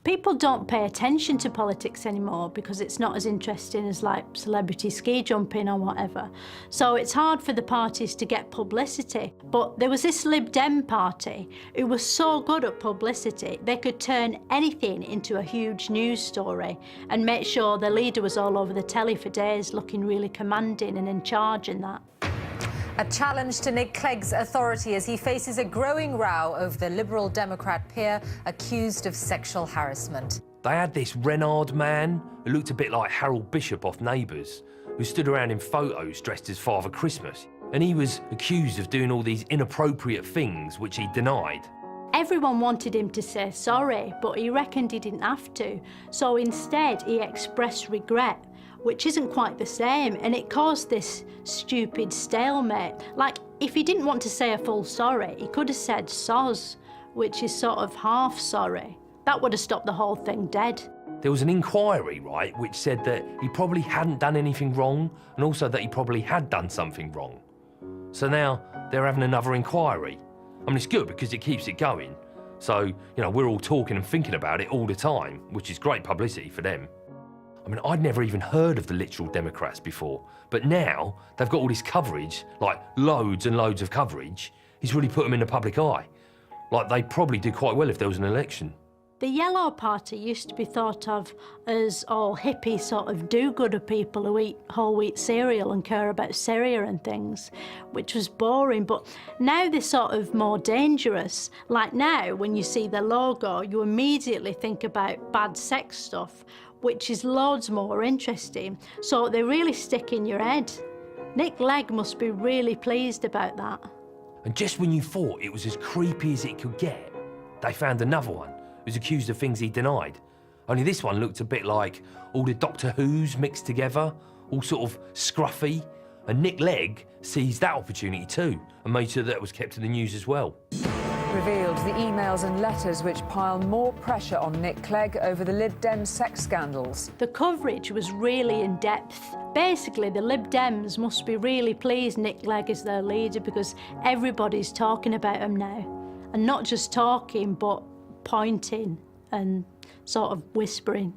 People don't pay attention to politics anymore because it's not as interesting as like celebrity ski jumping or whatever. So it's hard for the parties to get publicity. But there was this Lib Dem party who was so good at publicity, they could turn anything into a huge news story and make sure the leader was all over the telly for days looking really commanding and in charge and that. A challenge to Nick Clegg's authority as he faces a growing row over the Liberal Democrat peer accused of sexual harassment. They had this Renard man who looked a bit like Harold Bishop off Neighbours, who stood around in photos dressed as Father Christmas. And he was accused of doing all these inappropriate things which he denied. Everyone wanted him to say sorry, but he reckoned he didn't have to. So instead, he expressed regret, which isn't quite the same, and it caused this stupid stalemate. Like, if he didn't want to say a full sorry, he could have said soz, which is sort of half sorry. That would have stopped the whole thing dead. There was an inquiry, right, which said that he probably hadn't done anything wrong, and also that he probably had done something wrong. So now they're having another inquiry. I mean, it's good because it keeps it going. So, you know, we're all talking and thinking about it all the time, which is great publicity for them. I mean, I'd never even heard of the literal Democrats before, but now they've got all this coverage, like loads and loads of coverage. He's really put them in the public eye. Like, they'd probably do quite well if there was an election. The Yellow Party used to be thought of as all hippie sort of do-gooder people who eat whole wheat cereal and care about Syria and things, which was boring, but now they're sort of more dangerous. Like now, when you see the logo, you immediately think about bad sex stuff, which is loads more interesting, so they really stick in your head. Nick Clegg must be really pleased about that. And just when you thought it was as creepy as it could get, they found another one who was accused of things he denied. Only this one looked a bit like all the Doctor Who's mixed together, all sort of scruffy. And Nick Clegg seized that opportunity too and made sure that it was kept in the news as well. Revealed the emails and letters which pile more pressure on Nick Clegg over the Lib Dem sex scandals. The coverage was really in-depth. Basically, the Lib Dems must be really pleased Nick Clegg is their leader because everybody's talking about him now. And not just talking, but pointing and sort of whispering.